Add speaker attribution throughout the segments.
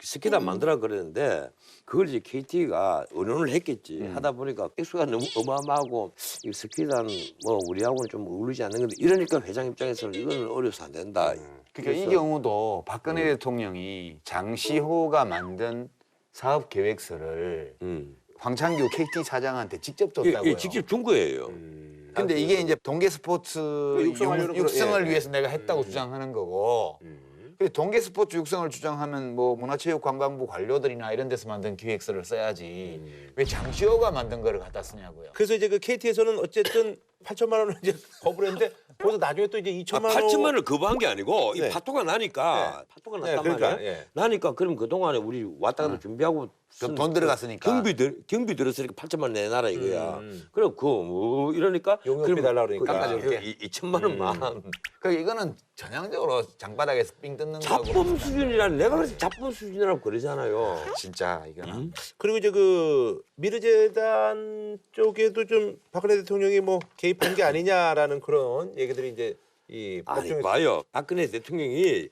Speaker 1: 스키단 만들라 그랬는데 그걸 이제 KT가 의논을 했겠지. 하다 보니까 액수가 너무 어마어마하고 이 스키단 뭐 우리하고는 좀 어울리지 않는 건데 이러니까 회장 입장에서는 이거는 어려서 안 된다.
Speaker 2: 그러니까 이 경우도 박근혜 대통령이 장시호가 만든 사업 계획서를 황창규 KT 사장한테 직접 줬다고요.
Speaker 1: 예, 직접 준 거예요.
Speaker 2: 근데 이게 이제 동계 스포츠
Speaker 3: 육성하려는
Speaker 2: 육성을
Speaker 3: 예,
Speaker 2: 위해서 내가 했다고 주장하는 거고. 근데 동계 스포츠 육성을 주장하면 뭐 문화체육관광부 관료들이나 이런 데서 만든 기획서를 써야지 왜 장시호가 만든 거를 갖다 쓰냐고요.
Speaker 3: 그래서 이제 그 KT에서는 어쨌든 8천만 원을 이제 거부를 했는데 거기서 나중에 또 이제 2천만 원
Speaker 1: 8천만 원을 거부한 게 아니고
Speaker 3: 네.
Speaker 1: 이 파토가 나니까
Speaker 3: 네.
Speaker 1: 파토가
Speaker 3: 네,
Speaker 1: 났단
Speaker 3: 그러니까,
Speaker 1: 말이야.
Speaker 3: 예.
Speaker 1: 나니까 그럼 그동안에 우리 왔다 갔다 준비하고
Speaker 2: 그럼 돈 들어갔으니까.
Speaker 1: 경비 들었으니까 8천만 원 내놔라 이거야. 그럼 그 이러니까
Speaker 3: 용역비 달라 그러니까.
Speaker 2: 깎아줄게.
Speaker 1: 2천만 원만
Speaker 2: 그러니까 이거는 전형적으로 장바닥에서 삥 뜯는 거고.
Speaker 1: 잡범 수준이란 내가 그래서 잡범 수준이라고 그러잖아요.
Speaker 2: 진짜 이거는.
Speaker 3: 그리고 이제 그 미르재단 쪽에도 좀 박근혜 대통령이 뭐 개입한 게 아니냐라는 그런 얘기들이 이제 이
Speaker 1: 아니
Speaker 3: 법정에서
Speaker 1: 봐요. 박근혜 대통령이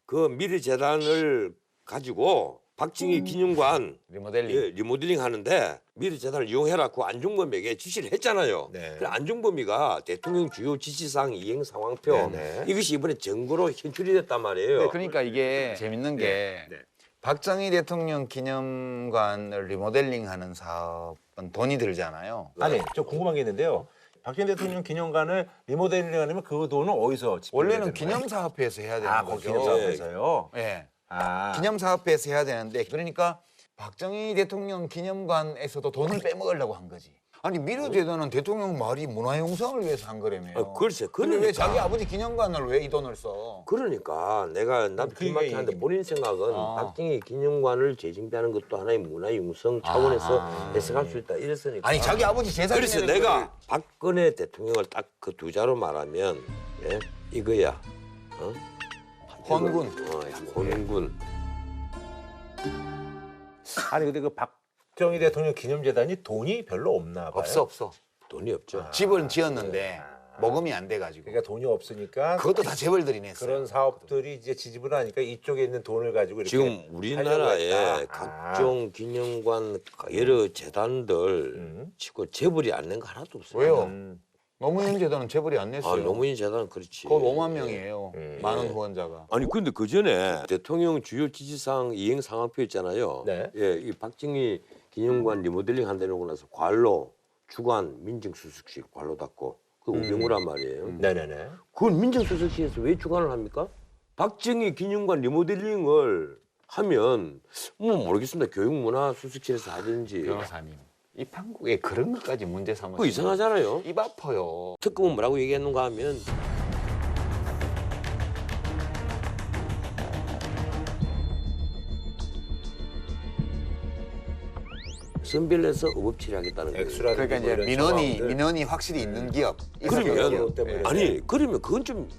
Speaker 1: 그 미르재단을 가지고 박정희 기념관
Speaker 2: 리모델링.
Speaker 1: 예, 리모델링 하는데 미르재단을 이용해라 그 안종범에게 지시를 했잖아요.
Speaker 3: 네.
Speaker 1: 그 안종범이가 대통령 주요 지시사항 이행 상황표
Speaker 3: 네, 네.
Speaker 1: 이것이 이번에 증거로 현출이 됐단 말이에요.
Speaker 2: 네, 그러니까 이게 재밌는 게
Speaker 3: 네.
Speaker 2: 박정희 대통령 기념관을 리모델링하는 사업은 돈이 들잖아요.
Speaker 3: 아니 저 궁금한 게 있는데요. 박정희 대통령 기념관을 리모델링하려면 그 돈은 어디서 집행해야
Speaker 2: 원래는
Speaker 3: 되는 거예요?
Speaker 2: 기념사업회에서 해야 되는
Speaker 3: 아, 그
Speaker 2: 거죠.
Speaker 3: 기념사업에서요.
Speaker 2: 예.
Speaker 3: 아,
Speaker 2: 기념사업회에서 해야 되는데 그러니까 박정희 대통령 기념관에서도 돈을 빼먹으려고 한 거지. 아니 미르재단은 대통령 말이 문화용성을 위해서 한 거라며요.
Speaker 1: 글쎄,
Speaker 2: 근데 왜
Speaker 1: 그러니까.
Speaker 2: 자기 아버지 기념관을 왜 이 돈을 써?
Speaker 1: 그러니까 내가 나도
Speaker 3: 그게
Speaker 1: 길막히 하는데
Speaker 3: 얘기-
Speaker 1: 본인 생각은 박정희 기념관을 재정비하는 것도 하나의 문화융성 차원에서 해석할 수 있다 이랬으니까.
Speaker 2: 아니 자기 아버지 재산
Speaker 1: 그래서 내가 박근혜 대통령을 딱 그 두 자로 말하면 예? 이거야. 어?
Speaker 2: 헌군.
Speaker 1: 헌군.
Speaker 3: 아니 근데 그 박정희 대통령 기념재단이 돈이 별로 없나 봐요.
Speaker 2: 없어.
Speaker 1: 돈이 없죠.
Speaker 2: 집은 지었는데 모금이 안 돼가지고.
Speaker 3: 그러니까 돈이 없으니까
Speaker 2: 그것도 다 재벌들이 냈어요.
Speaker 3: 그런 사업들이 이제 지집을 하니까 이쪽에 있는 돈을 가지고 이렇게
Speaker 1: 지금
Speaker 3: 하려고
Speaker 1: 우리나라에
Speaker 3: 했다.
Speaker 1: 각종 기념관 여러 재단들 치고 재벌이 안 낸 거 하나도 없어요.
Speaker 2: 왜요? 노무현 재단은 재벌이 안 냈어요.
Speaker 1: 아, 노무현 재단은 그렇지.
Speaker 2: 거의 5만 명이에요. 많은 후원자가.
Speaker 1: 아니 근데 그 전에 대통령 주요 지시사항 이행 상황표 있잖아요.
Speaker 3: 네.
Speaker 1: 예, 이 박정희 기념관 리모델링 한다고 나서 관로, 주관, 민정수석실 관로 닫고 그 우병우란 말이에요.
Speaker 3: 네네네.
Speaker 1: 그건 민정수석실에서 왜 주관을 합니까? 박정희 기념관 리모델링을 하면 뭐 모르겠습니다. 교육문화수석실에서 하든지.
Speaker 2: 변호사님. 이 판국에 그런 것까지 문제 삼으시면
Speaker 1: 그거 이상하잖아요.
Speaker 2: 입 아파요.
Speaker 1: 특검은 뭐라고 얘기했는가 하면 선별해서 업업치를 하겠다는 거예요.
Speaker 3: 액수라든지
Speaker 2: 그러니까 이제
Speaker 3: 뭐 이런 처방들.
Speaker 2: 민원이 확실히 있는 기업.
Speaker 1: 그러면
Speaker 3: 기업 때문에.
Speaker 1: 아니 그러면 그건 좀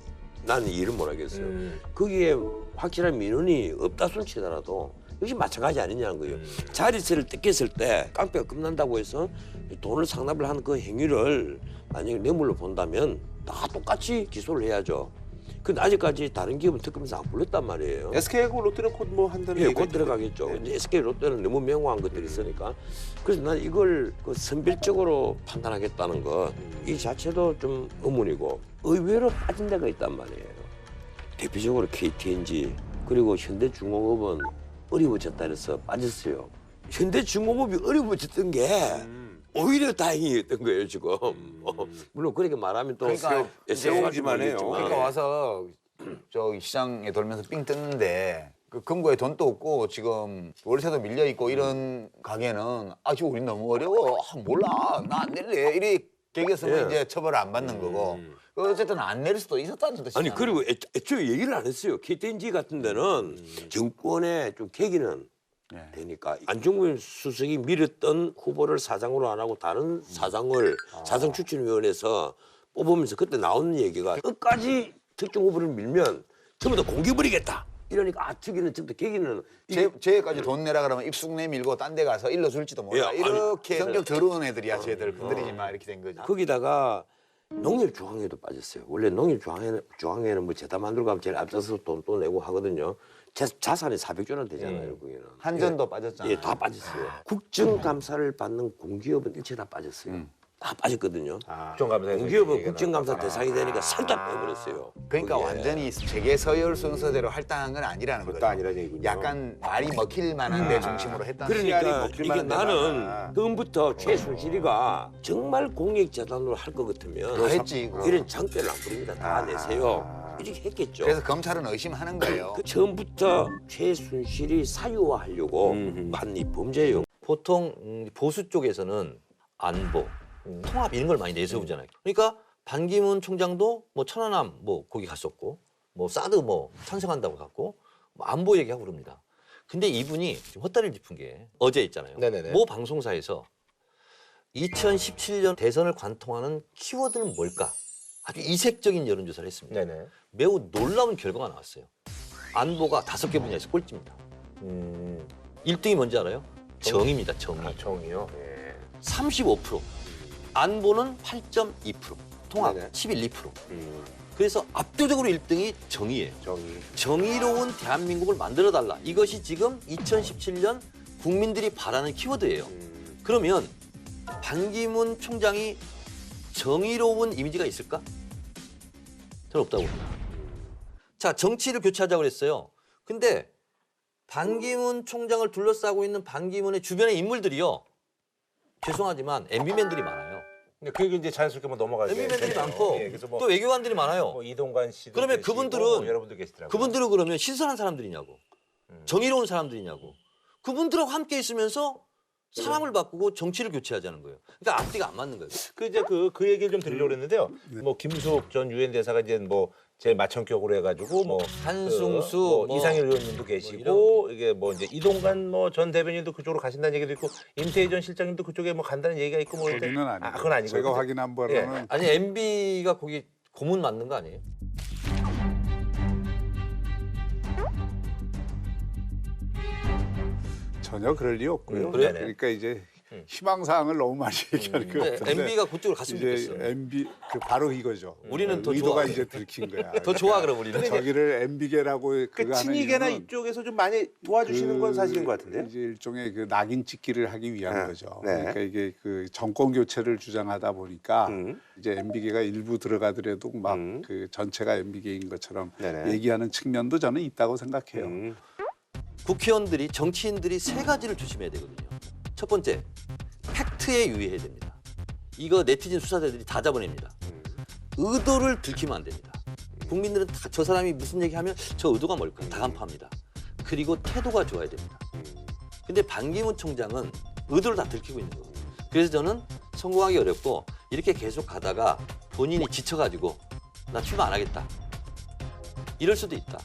Speaker 1: 나는 이해를 못하겠어요. 거기에 확실한 민원이 없다 손치더라도 역시 마찬가지 아니냐는 거예요. 자리세를 뜯겼을 때 깡패가 끝난다고 해서 돈을 상납을 하는 그 행위를 만약에 뇌물로 본다면 다 똑같이 기소를 해야죠. 근데 아직까지 다른 기업은 특검에서 안 불렀단 말이에요.
Speaker 3: SK하고 롯데는 곧 뭐 한다는
Speaker 1: 예,
Speaker 3: 얘기가
Speaker 1: 곧 들어가겠죠. 근데 SK 롯데는 너무 명확한 것들이 있으니까. 그래서 난 이걸 그 선별적으로 판단하겠다는 것, 이 자체도 좀 의문이고 의외로 빠진 데가 있단 말이에요. 대표적으로 KTNG 그리고 현대중공업은 어려워졌다 해서 빠졌어요. 현대중공업이 어려워졌던 게 오히려 다행이었던 거예요 지금. 물론 그렇게 말하면 또
Speaker 2: 그러니까
Speaker 1: 세우지만 해요.
Speaker 2: 그러니까 와서 저기 시장에 돌면서 삥 뜯는데 그 금고에 돈도 없고 지금 월세도 밀려 있고 이런 가게는 아 지금 우리 너무 어려워. 아, 몰라 나 안 낼래. 이래 개겼으면
Speaker 1: 예.
Speaker 2: 이제 처벌을 안 받는 거고 어쨌든 안 낼 수도 있었다는 뜻이잖아.
Speaker 1: 아니 그리고 애초에 얘기를 안 했어요. KTNG 같은 데는 정권의 좀 계기는
Speaker 2: 네.
Speaker 1: 되니까 안종범 수석이 밀었던 후보를 사장으로 안 하고 다른 사장을 사장 추천위원회에서 뽑으면서 그때 나오는 얘기가 끝까지 특정 후보를 밀면 전부 다 공개버리겠다. 이러니까 특이는 전부 계기는
Speaker 2: 쟤까지 돈 내라 그러면 입숙 내밀고 딴 데 가서 일러 줄지도 몰라.
Speaker 1: 예, 아니,
Speaker 2: 이렇게 성격 더러운 애들이야 쟤들. 건드리지 마 이렇게 된 거지.
Speaker 1: 거기다가 농협중앙회도 빠졌어요. 원래 농협중앙회는 뭐 재단 만들고 하면 제일 앞서서 돈 또 내고 하거든요. 자산이 400조나 되잖아요. 거기는.
Speaker 2: 한전도 빠졌잖아.
Speaker 1: 예, 다 빠졌어요. 국정감사를 받는 공기업은 일체 다 빠졌어요. 다 빠졌거든요.
Speaker 3: 국정감사에서
Speaker 1: 공기업은
Speaker 3: 얘기가
Speaker 1: 국정감사
Speaker 3: 나왔다.
Speaker 1: 대상이 되니까 살짝 빼버렸어요.
Speaker 2: 그러니까
Speaker 1: 그게.
Speaker 2: 완전히 재계 서열 순서대로 할당한 건 아니라는
Speaker 3: 그것도
Speaker 2: 거죠.
Speaker 3: 아니라는 얘기군요.
Speaker 2: 약간 말이 먹힐 만한 데 중심으로 했다는
Speaker 3: 씨알이
Speaker 1: 그러니까
Speaker 3: 먹힐
Speaker 1: 이게
Speaker 3: 만한 데가
Speaker 1: 나는
Speaker 3: 아니야.
Speaker 1: 처음부터 최순실이가 정말 공익재단으로 할 것 같으면
Speaker 2: 다 했지, 그거.
Speaker 1: 이런 장대를 안 부립니다. 다 내세요. 이렇게 했겠죠.
Speaker 2: 그래서 검찰은 의심하는 거예요.
Speaker 1: 그 처음부터 최순실이 사유화하려고 한 이 범죄용
Speaker 4: 보통 보수 쪽에서는 안보, 통합 이런 걸 많이 내세우잖아요. 그러니까 반기문 총장도 뭐 천안함 뭐 거기 갔었고 뭐 사드 뭐 찬성한다고 갔고 뭐 안보 얘기하고 그럽니다. 근데 이분이 좀 헛다리를 짚은 게 어제 있잖아요.
Speaker 3: 네네네.
Speaker 4: 모 방송사에서 2017년 대선을 관통하는 키워드는 뭘까? 아주 이색적인 여론조사를 했습니다.
Speaker 3: 네네.
Speaker 4: 매우 놀라운 결과가 나왔어요. 안보가 5개 분야에서 꼴찌입니다. 1등이 뭔지 알아요? 정의입니다. 정의.
Speaker 3: 아, 정이요. 예.
Speaker 4: 35%. 안보는 8.2%. 통합
Speaker 3: 네네.
Speaker 4: 11.2%. 그래서 압도적으로 1등이 정의예요.
Speaker 3: 정이.
Speaker 4: 정의로운 대한민국을 만들어달라. 이것이 지금 2017년 국민들이 바라는 키워드예요. 그러면 반기문 총장이 정의로운 이미지가 있을까? 저는 없다고 봅니다. 자, 정치를 교체하자고 그랬어요. 근데 반기문 총장을 둘러싸고 있는 반기문의 주변의 인물들이요. 죄송하지만 MB맨들이 많아요.
Speaker 3: 근데 그 얘기 이제 자연스럽게 뭐 넘어가게
Speaker 4: MB맨들이
Speaker 3: 되네요.
Speaker 4: 많고
Speaker 3: 예, 그래서 뭐,
Speaker 4: 또 외교관들이 많아요.
Speaker 3: 뭐 이동관 씨도
Speaker 4: 그러면
Speaker 3: 계시고
Speaker 4: 그분들은-
Speaker 3: 뭐 여러분들 계시더라고요.
Speaker 4: 그분들은 그러면 신선한 사람들이냐고. 정의로운 사람들이냐고. 그분들하고 함께 있으면서 사람을 바꾸고 정치를 교체하자는 거예요. 그러니까 앞뒤가 안 맞는 거예요.
Speaker 3: 그 이제 그 얘기를 좀 드리려고 그랬는데요. 뭐 김수옥 전 유엔 대사가 이제 뭐 제일 맏형격으로 해가지고 뭐
Speaker 4: 한승수,
Speaker 3: 뭐 이상일 의원님도 계시고 이게 뭐 이제 이동관 뭐 전 대변인도 그쪽으로 가신다는 얘기도 있고 임태희 전 실장님도 그쪽에 뭐 간다는 얘기가 있고 뭐
Speaker 5: 거기는
Speaker 3: 그런데-
Speaker 5: 아니고.
Speaker 3: 그건 아니고
Speaker 5: 제가 확인한 바로는
Speaker 4: 아니 MB가 거기 고문 맞는 거 아니에요?
Speaker 5: 전혀 그럴 리 없고요.
Speaker 4: 그래요?
Speaker 5: 그러니까 이제 희망사항을 너무 많이 얘기할 것
Speaker 4: 근데
Speaker 5: 같은데
Speaker 4: MB가 그쪽으로 갔으면
Speaker 5: 이제
Speaker 4: 좋겠어.
Speaker 5: MB 그 바로 이거죠.
Speaker 4: 우리는 더
Speaker 5: 의도가
Speaker 4: 좋아.
Speaker 5: 이제 들킨 거야.
Speaker 4: 더 좋아 그럼 우리는.
Speaker 5: 저기를 MB계라고
Speaker 3: 그
Speaker 5: 그거 하는
Speaker 3: 친이계나
Speaker 5: 이유는
Speaker 3: 이쪽에서 좀 많이 도와주시는 건 사실인 것 같은데요.
Speaker 5: 이제 일종의 그 낙인 찍기를 하기 위한
Speaker 3: 네.
Speaker 5: 거죠.
Speaker 3: 네.
Speaker 5: 그러니까 이게 그 정권 교체를 주장하다 보니까 이제 MB계가 일부 들어가더라도 막 그 전체가 MB계인 것처럼
Speaker 3: 네네.
Speaker 5: 얘기하는 측면도 저는 있다고 생각해요.
Speaker 4: 국회의원들이 정치인들이 3가지를 조심해야 되거든요. 첫 번째, 팩트에 유의해야 됩니다. 이거 네티즌 수사대들이 다 잡아냅니다. 의도를 들키면 안 됩니다. 국민들은 다 저 사람이 무슨 얘기하면 저 의도가 뭘까 다 간파합니다. 그리고 태도가 좋아야 됩니다. 근데 반기문 총장은 의도를 다 들키고 있는 거예요. 그래서 저는 성공하기 어렵고 이렇게 계속 가다가 본인이 지쳐가지고 나 출마 안 하겠다. 이럴 수도 있다.